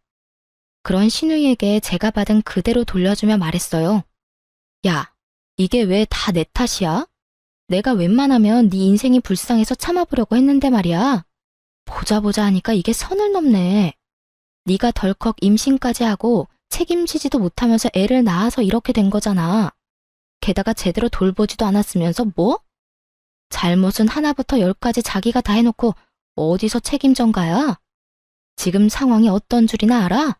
그런 신우이에게 제가 받은 그대로 돌려주며 말했어요. 야, 이게 왜 다 내 탓이야? 내가 웬만하면 네 인생이 불쌍해서 참아보려고 했는데 말이야. 보자 하니까 이게 선을 넘네. 네가 덜컥 임신까지 하고 책임지지도 못하면서 애를 낳아서 이렇게 된 거잖아. 게다가 제대로 돌보지도 않았으면서 뭐? 잘못은 하나부터 열까지 자기가 다 해놓고 어디서 책임전가야? 지금 상황이 어떤 줄이나 알아?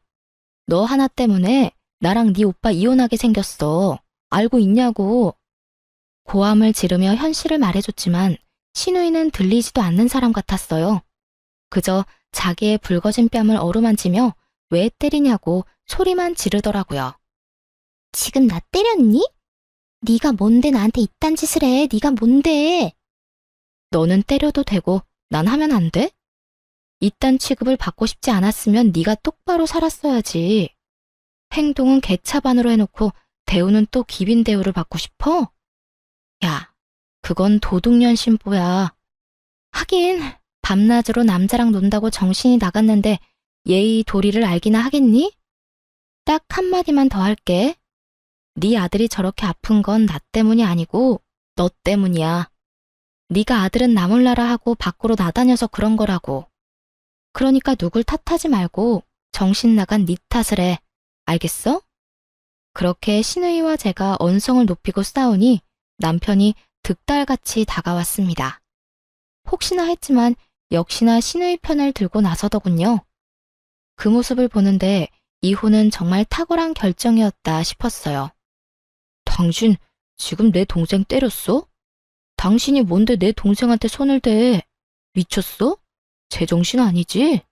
너 하나 때문에 나랑 네 오빠 이혼하게 생겼어. 알고 있냐고. 고함을 지르며 현실을 말해줬지만 신우이는 들리지도 않는 사람 같았어요. 그저 자기의 붉어진 뺨을 어루만지며 왜 때리냐고 소리만 지르더라고요. 지금 나 때렸니? 네가 뭔데 나한테 이딴 짓을 해. 네가 뭔데? 너는 때려도 되고 난 하면 안 돼? 이딴 취급을 받고 싶지 않았으면 네가 똑바로 살았어야지. 행동은 개차반으로 해놓고 대우는 또 기빈 대우를 받고 싶어? 야, 그건 도둑년 신보야. 하긴 밤낮으로 남자랑 논다고 정신이 나갔는데 예의 도리를 알기나 하겠니? 딱 한마디만 더 할게. 네 아들이 저렇게 아픈 건 나 때문이 아니고 너 때문이야. 네가 아들은 나 몰라라 하고 밖으로 나다녀서 그런 거라고. 그러니까 누굴 탓하지 말고 정신 나간 네 탓을 해. 알겠어? 그렇게 신우이와 제가 언성을 높이고 싸우니 남편이 득달같이 다가왔습니다. 혹시나 했지만 역시나 신우이 편을 들고 나서더군요. 그 모습을 보는데 이혼은 정말 탁월한 결정이었다 싶었어요. 당신 지금 내 동생 때렸어? 당신이 뭔데 내 동생한테 손을 대? 미쳤어? 제정신 아니지?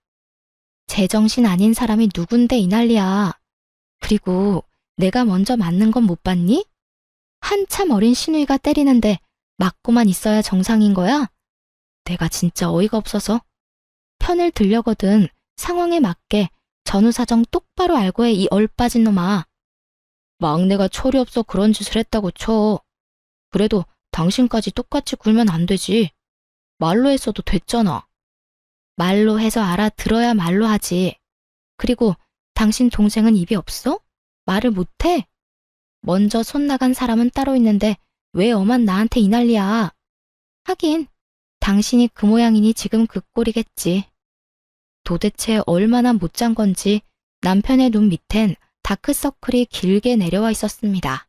제정신 아닌 사람이 누군데 이 난리야. 그리고 내가 먼저 맞는 건 못 봤니? 한참 어린 신우이가 때리는데 맞고만 있어야 정상인 거야? 내가 진짜 어이가 없어서. 편을 들려거든 상황에 맞게 전후사정 똑바로 알고 해, 이 얼빠진 놈아. 막내가 철이 없어 그런 짓을 했다고 쳐. 그래도 당신까지 똑같이 굴면 안 되지. 말로 했어도 됐잖아. 말로 해서 알아들어야 말로 하지. 그리고 당신 동생은 입이 없어? 말을 못해? 먼저 손 나간 사람은 따로 있는데 왜 엄한 나한테 이 난리야. 하긴 당신이 그 모양이니 지금 그 꼴이겠지. 도대체 얼마나 못 잔 건지 남편의 눈 밑엔 다크서클이 길게 내려와 있었습니다.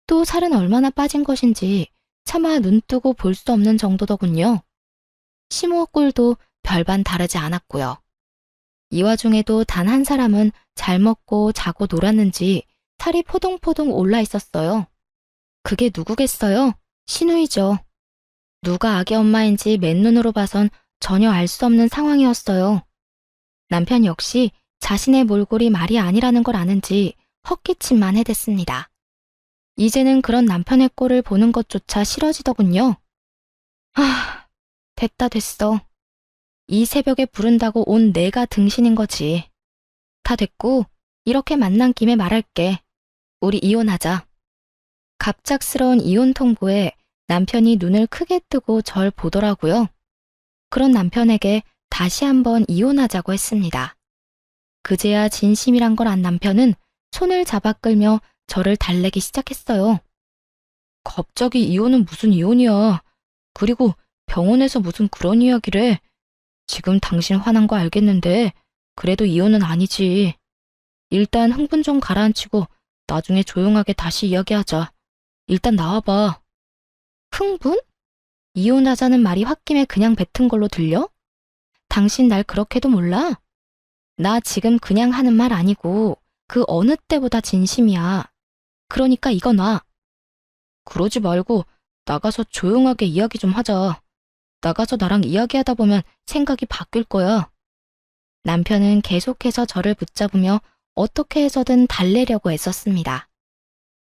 또 살은 얼마나 빠진 것인지 차마 눈 뜨고 볼 수 없는 정도더군요. 심호 꼴도 별반 다르지 않았고요. 이 와중에도 단 한 사람은 잘 먹고 자고 놀았는지 살이 포동포동 올라 있었어요. 그게 누구겠어요? 신우이죠. 누가 아기 엄마인지 맨눈으로 봐선 전혀 알 수 없는 상황이었어요. 남편 역시 자신의 몰골이 말이 아니라는 걸 아는지 헛기침만 해댔습니다. 이제는 그런 남편의 꼴을 보는 것조차 싫어지더군요. 됐어. 이 새벽에 부른다고 온 내가 등신인 거지. 다 됐고 이렇게 만난 김에 말할게. 우리 이혼하자. 갑작스러운 이혼 통보에 남편이 눈을 크게 뜨고 절 보더라고요. 그런 남편에게 다시 한번 이혼하자고 했습니다. 그제야 진심이란 걸 안 남편은 손을 잡아 끌며 저를 달래기 시작했어요. 갑자기 이혼은 무슨 이혼이야. 그리고 병원에서 무슨 그런 이야기를 해. 지금 당신 화난 거 알겠는데 그래도 이혼은 아니지. 일단 흥분 좀 가라앉히고 나중에 조용하게 다시 이야기하자. 일단 나와봐. 흥분? 이혼하자는 말이 홧김에 그냥 뱉은 걸로 들려? 당신 날 그렇게도 몰라? 나 지금 그냥 하는 말 아니고 그 어느 때보다 진심이야. 그러니까 이거 놔. 그러지 말고 나가서 조용하게 이야기 좀 하자. 나가서 나랑 이야기하다 보면 생각이 바뀔 거야. 남편은 계속해서 저를 붙잡으며 어떻게 해서든 달래려고 애썼습니다.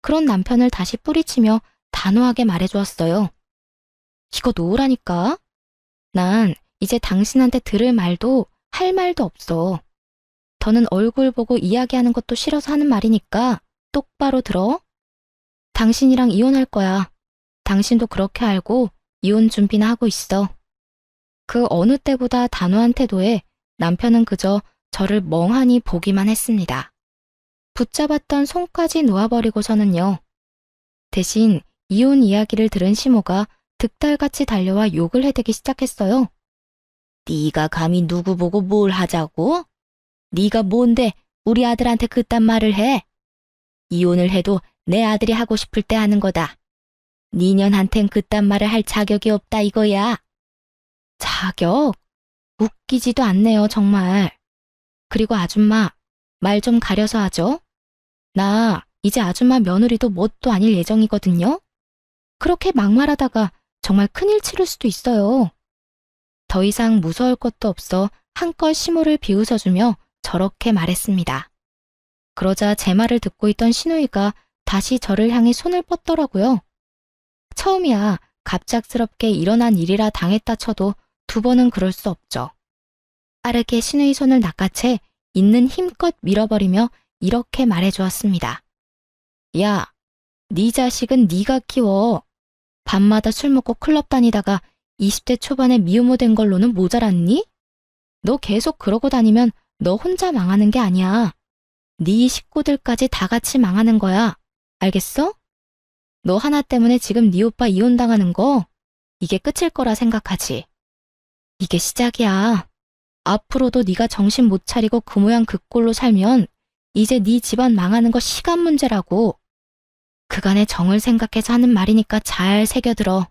그런 남편을 다시 뿌리치며 단호하게 말해주었어요. 이거 놓으라니까. 난 이제 당신한테 들을 말도 할 말도 없어. 더는 얼굴 보고 이야기하는 것도 싫어서 하는 말이니까 똑바로 들어. 당신이랑 이혼할 거야. 당신도 그렇게 알고 이혼 준비나 하고 있어. 그 어느 때보다 단호한 태도에 남편은 그저 저를 멍하니 보기만 했습니다. 붙잡았던 손까지 놓아버리고서는요. 대신 이혼 이야기를 들은 시모가 득달같이 달려와 욕을 해대기 시작했어요. 네가 감히 누구 보고 뭘 하자고? 네가 뭔데 우리 아들한테 그딴 말을 해? 이혼을 해도 내 아들이 하고 싶을 때 하는 거다. 니년한텐 그딴 말을 할 자격이 없다 이거야. 자격? 웃기지도 않네요, 정말. 그리고 아줌마, 말 좀 가려서 하죠. 나 이제 아줌마 며느리도 뭣도 아닐 예정이거든요. 그렇게 막말하다가 정말 큰일 치를 수도 있어요. 더 이상 무서울 것도 없어 한껏 시모를 비웃어주며 저렇게 말했습니다. 그러자 제 말을 듣고 있던 시누이가 다시 저를 향해 손을 뻗더라고요. 처음이야 갑작스럽게 일어난 일이라 당했다 쳐도 두 번은 그럴 수 없죠. 빠르게 시누이 손을 낚아채 있는 힘껏 밀어버리며 이렇게 말해주었습니다. 야, 네 자식은 네가 키워. 밤마다 술 먹고 클럽 다니다가 20대 초반에 미혼모 된 걸로는 모자랐니? 너 계속 그러고 다니면 너 혼자 망하는 게 아니야. 네 식구들까지 다 같이 망하는 거야. 알겠어? 너 하나 때문에 지금 네 오빠 이혼당하는 거 이게 끝일 거라 생각하지. 이게 시작이야. 앞으로도 네가 정신 못 차리고 그 모양 그 꼴로 살면 이제 네 집안 망하는 거 시간 문제라고. 그간의 정을 생각해서 하는 말이니까 잘 새겨들어.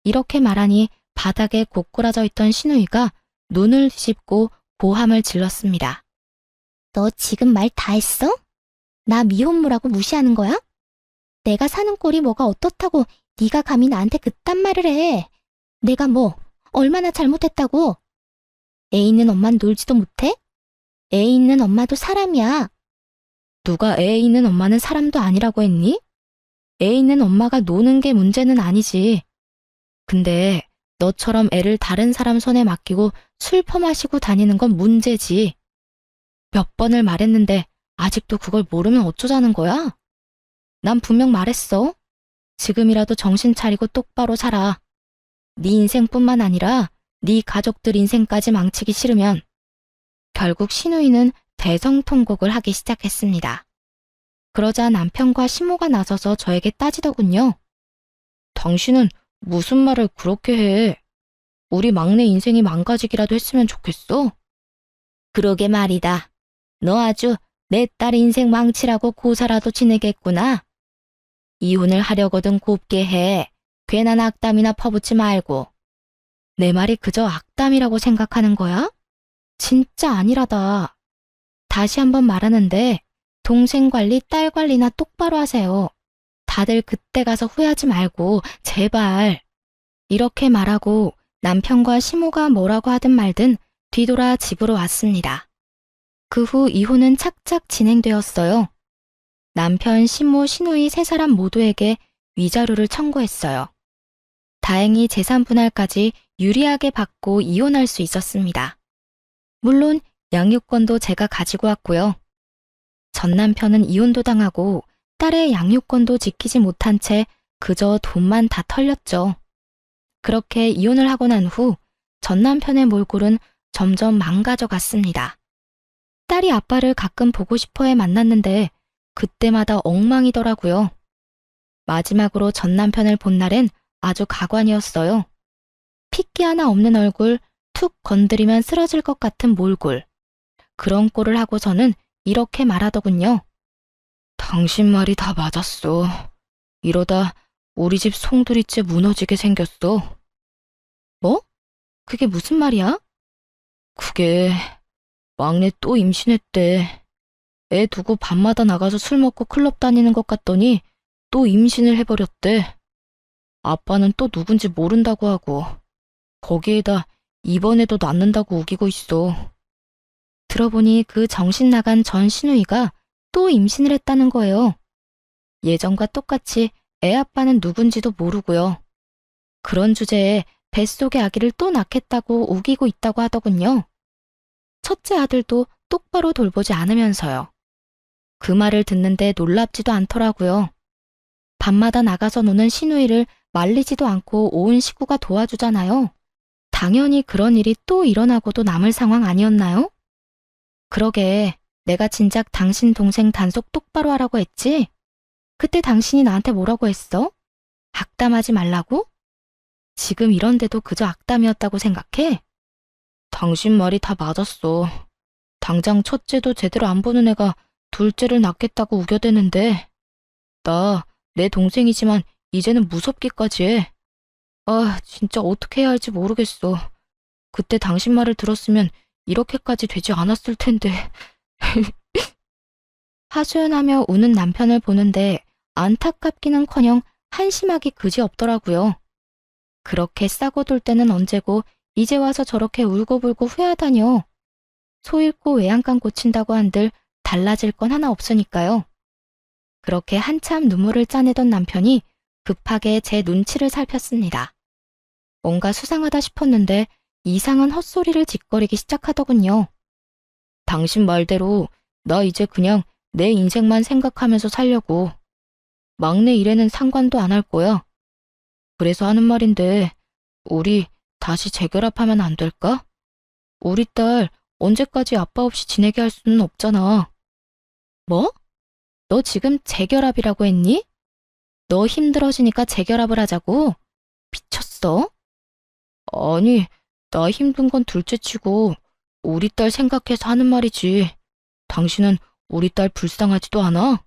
이렇게 말하니 바닥에 고꾸라져 있던 시누이가 눈을 뒤집고 고함을 질렀습니다. 너 지금 말 다 했어? 나 미혼모라고 무시하는 거야? 내가 사는 꼴이 뭐가 어떻다고 네가 감히 나한테 그딴 말을 해. 내가 뭐 얼마나 잘못했다고. 애 있는 엄만 놀지도 못해? 애 있는 엄마도 사람이야. 누가 애 있는 엄마는 사람도 아니라고 했니? 애 있는 엄마가 노는 게 문제는 아니지. 근데 너처럼 애를 다른 사람 손에 맡기고 술 퍼마시고 다니는 건 문제지. 몇 번을 말했는데 아직도 그걸 모르면 어쩌자는 거야? 난 분명 말했어. 지금이라도 정신 차리고 똑바로 살아. 네 인생뿐만 아니라 네 가족들 인생까지 망치기 싫으면. 결국 시누이는 대성통곡을 하기 시작했습니다. 그러자 남편과 시모가 나서서 저에게 따지더군요. 당신은 무슨 말을 그렇게 해? 우리 막내 인생이 망가지기라도 했으면 좋겠어? 그러게 말이다. 너 아주 내 딸 인생 망치라고 고사라도 지내겠구나. 이혼을 하려거든 곱게 해. 괜한 악담이나 퍼붓지 말고. 내 말이 그저 악담이라고 생각하는 거야? 진짜 아니라다. 다시 한번 말하는데 동생 관리, 딸 관리나 똑바로 하세요. 다들 그때 가서 후회하지 말고 제발. 이렇게 말하고 남편과 시모가 뭐라고 하든 말든 뒤돌아 집으로 왔습니다. 그 후 이혼은 착착 진행되었어요. 남편, 시모, 시누이 세 사람 모두에게 위자료를 청구했어요. 다행히 재산 분할까지 유리하게 받고 이혼할 수 있었습니다. 물론 양육권도 제가 가지고 왔고요. 전 남편은 이혼도 당하고 딸의 양육권도 지키지 못한 채 그저 돈만 다 털렸죠. 그렇게 이혼을 하고 난 후 전 남편의 몰골은 점점 망가져 갔습니다. 딸이 아빠를 가끔 보고 싶어해 만났는데 그때마다 엉망이더라고요. 마지막으로 전 남편을 본 날엔 아주 가관이었어요. 핏기 하나 없는 얼굴, 툭 건드리면 쓰러질 것 같은 몰골. 그런 꼴을 하고서는 이렇게 말하더군요. 당신 말이 다 맞았어. 이러다 우리 집 송두리째 무너지게 생겼어. 뭐? 그게 무슨 말이야? 그게 막내 또 임신했대. 애 두고 밤마다 나가서 술 먹고 클럽 다니는 것 같더니 또 임신을 해버렸대. 아빠는 또 누군지 모른다고 하고 거기에다 이번에도 낳는다고 우기고 있어. 들어보니 그 정신 나간 전 시누이가 또 임신을 했다는 거예요. 예전과 똑같이 애 아빠는 누군지도 모르고요. 그런 주제에 뱃속의 아기를 또 낳겠다고 우기고 있다고 하더군요. 첫째 아들도 똑바로 돌보지 않으면서요. 그 말을 듣는데 놀랍지도 않더라고요. 밤마다 나가서 노는 시누이를 말리지도 않고 온 식구가 도와주잖아요. 당연히 그런 일이 또 일어나고도 남을 상황 아니었나요? 그러게, 내가 진작 당신 동생 단속 똑바로 하라고 했지? 그때 당신이 나한테 뭐라고 했어? 악담하지 말라고? 지금 이런데도 그저 악담이었다고 생각해? 당신 말이 다 맞았어. 당장 첫째도 제대로 안 보는 애가 둘째를 낳겠다고 우겨대는데 나, 내 동생이지만 이제는 무섭기까지 해. 아, 진짜 어떻게 해야 할지 모르겠어. 그때 당신 말을 들었으면 이렇게까지 되지 않았을 텐데. 하소연하며 우는 남편을 보는데 안타깝기는커녕 한심하기 그지없더라고요. 그렇게 싸고 돌 때는 언제고 이제 와서 저렇게 울고불고 후회하다뇨. 소 잃고 외양간 고친다고 한들 달라질 건 하나 없으니까요. 그렇게 한참 눈물을 짜내던 남편이 급하게 제 눈치를 살폈습니다. 뭔가 수상하다 싶었는데 이상한 헛소리를 짓거리기 시작하더군요. 당신 말대로 나 이제 그냥 내 인생만 생각하면서 살려고. 막내 일에는 상관도 안 할 거야. 그래서 하는 말인데 우리 다시 재결합하면 안 될까? 우리 딸 언제까지 아빠 없이 지내게 할 수는 없잖아. 뭐? 너 지금 재결합이라고 했니? 너 힘들어지니까 재결합을 하자고? 미쳤어? 아니, 나 힘든 건 둘째치고 우리 딸 생각해서 하는 말이지. 당신은 우리 딸 불쌍하지도 않아?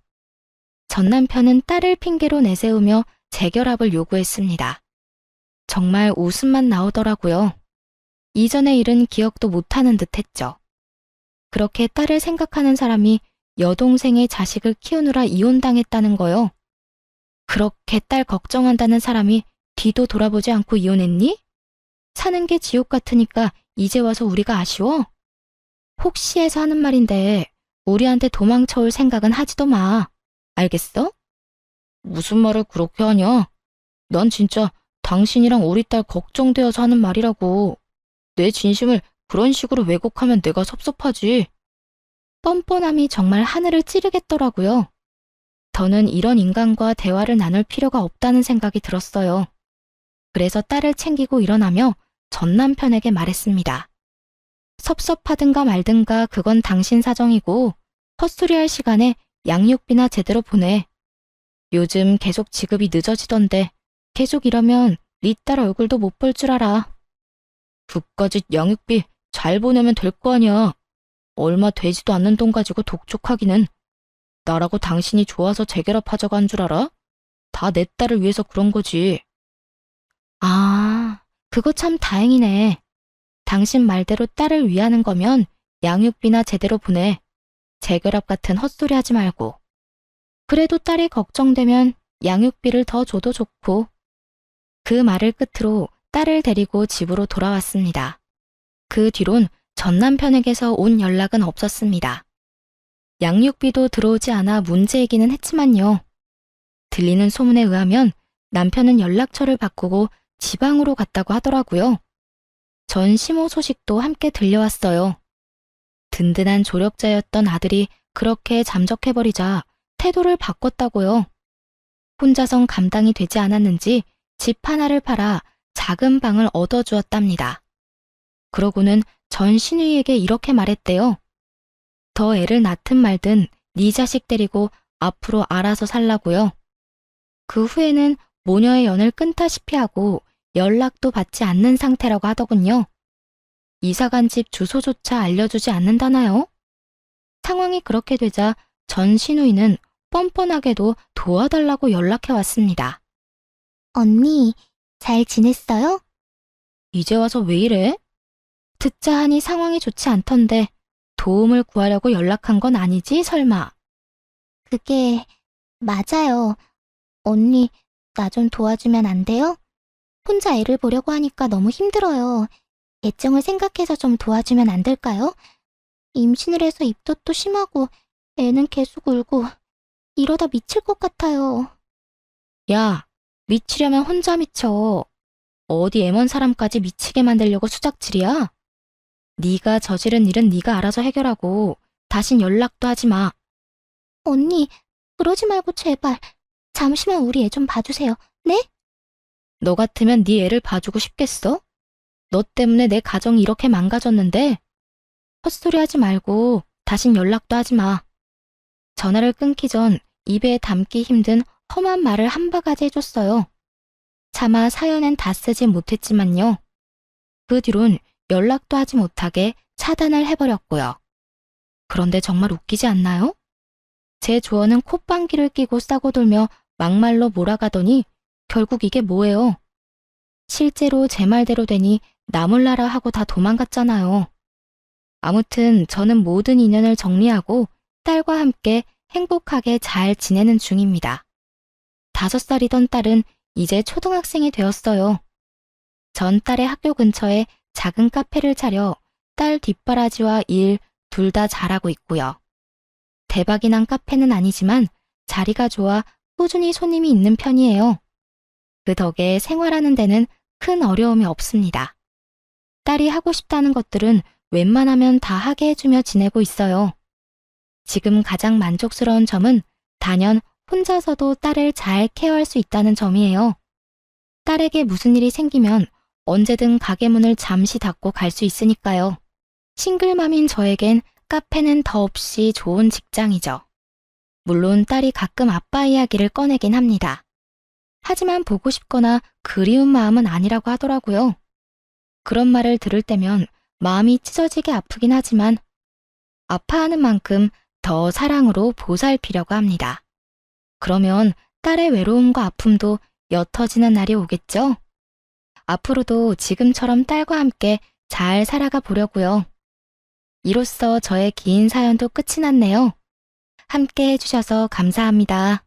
전 남편은 딸을 핑계로 내세우며 재결합을 요구했습니다. 정말 웃음만 나오더라고요. 이전의 일은 기억도 못하는 듯 했죠. 그렇게 딸을 생각하는 사람이 여동생의 자식을 키우느라 이혼당했다는 거요. 그렇게 딸 걱정한다는 사람이 뒤도 돌아보지 않고 이혼했니? 사는 게 지옥 같으니까 이제 와서 우리가 아쉬워? 혹시 해서 하는 말인데 우리한테 도망쳐올 생각은 하지도 마. 알겠어? 무슨 말을 그렇게 하냐? 난 진짜 당신이랑 우리 딸 걱정되어서 하는 말이라고. 내 진심을 그런 식으로 왜곡하면 내가 섭섭하지. 뻔뻔함이 정말 하늘을 찌르겠더라고요. 더는 이런 인간과 대화를 나눌 필요가 없다는 생각이 들었어요. 그래서 딸을 챙기고 일어나며 전 남편에게 말했습니다. 섭섭하든가 말든가 그건 당신 사정이고 헛소리할 시간에 양육비나 제대로 보내. 요즘 계속 지급이 늦어지던데 계속 이러면 네 딸 얼굴도 못 볼 줄 알아. 그까짓 양육비 잘 보내면 될 거 아니야. 얼마 되지도 않는 돈 가지고 독촉하기는. 나라고 당신이 좋아서 재결합하자고 한 줄 알아? 다 내 딸을 위해서 그런 거지. 아, 그거 참 다행이네. 당신 말대로 딸을 위하는 거면 양육비나 제대로 보내. 재결합 같은 헛소리 하지 말고. 그래도 딸이 걱정되면 양육비를 더 줘도 좋고. 그 말을 끝으로 딸을 데리고 집으로 돌아왔습니다. 그 뒤론 전 남편에게서 온 연락은 없었습니다. 양육비도 들어오지 않아 문제이기는 했지만요. 들리는 소문에 의하면 남편은 연락처를 바꾸고 지방으로 갔다고 하더라고요. 전 시모 소식도 함께 들려왔어요. 든든한 조력자였던 아들이 그렇게 잠적해버리자 태도를 바꿨다고요. 혼자선 감당이 되지 않았는지 집 하나를 팔아 작은 방을 얻어주었답니다. 그러고는 전 시누이에게 이렇게 말했대요. 더 애를 낳든 말든 네 자식 데리고 앞으로 알아서 살라고요. 그 후에는 모녀의 연을 끊다시피 하고 연락도 받지 않는 상태라고 하더군요. 이사간 집 주소조차 알려주지 않는다나요? 상황이 그렇게 되자 전 시누이는 뻔뻔하게도 도와달라고 연락해 왔습니다. 언니, 잘 지냈어요? 이제 와서 왜 이래? 듣자 하니 상황이 좋지 않던데 도움을 구하려고 연락한 건 아니지, 설마? 그게 맞아요. 언니, 나 좀 도와주면 안 돼요? 혼자 애를 보려고 하니까 너무 힘들어요. 애정을 생각해서 좀 도와주면 안 될까요? 임신을 해서 입덧도 심하고 애는 계속 울고 이러다 미칠 것 같아요. 야, 미치려면 혼자 미쳐. 어디 애먼 사람까지 미치게 만들려고 수작질이야? 네가 저지른 일은 네가 알아서 해결하고 다신 연락도 하지 마. 언니, 그러지 말고 제발. 잠시만 우리 애 좀 봐주세요. 네? 너 같으면 네 애를 봐주고 싶겠어? 너 때문에 내 가정이 이렇게 망가졌는데 헛소리 하지 말고 다신 연락도 하지 마. 전화를 끊기 전 입에 담기 힘든 험한 말을 한 바가지 해줬어요. 차마 사연엔 다 쓰지 못했지만요. 그 뒤론 연락도 하지 못하게 차단을 해버렸고요. 그런데 정말 웃기지 않나요? 제 조언은 콧방귀를 끼고 싸고 돌며 막말로 몰아가더니 결국 이게 뭐예요? 실제로 제 말대로 되니 나몰라라 하고 다 도망갔잖아요. 아무튼 저는 모든 인연을 정리하고 딸과 함께 행복하게 잘 지내는 중입니다. 5살이던 딸은 이제 초등학생이 되었어요. 전 딸의 학교 근처에 작은 카페를 차려 딸 뒷바라지와 일 둘 다 잘하고 있고요. 대박이 난 카페는 아니지만 자리가 좋아 꾸준히 손님이 있는 편이에요. 그 덕에 생활하는 데는 큰 어려움이 없습니다. 딸이 하고 싶다는 것들은 웬만하면 다 하게 해주며 지내고 있어요. 지금 가장 만족스러운 점은 단연 혼자서도 딸을 잘 케어할 수 있다는 점이에요. 딸에게 무슨 일이 생기면 언제든 가게 문을 잠시 닫고 갈 수 있으니까요. 싱글맘인 저에겐 카페는 더없이 좋은 직장이죠. 물론 딸이 가끔 아빠 이야기를 꺼내긴 합니다. 하지만 보고 싶거나 그리운 마음은 아니라고 하더라고요. 그런 말을 들을 때면 마음이 찢어지게 아프긴 하지만 아파하는 만큼 더 사랑으로 보살피려고 합니다. 그러면 딸의 외로움과 아픔도 옅어지는 날이 오겠죠? 앞으로도 지금처럼 딸과 함께 잘 살아가 보려고요. 이로써 저의 긴 사연도 끝이 났네요. 함께 해주셔서 감사합니다.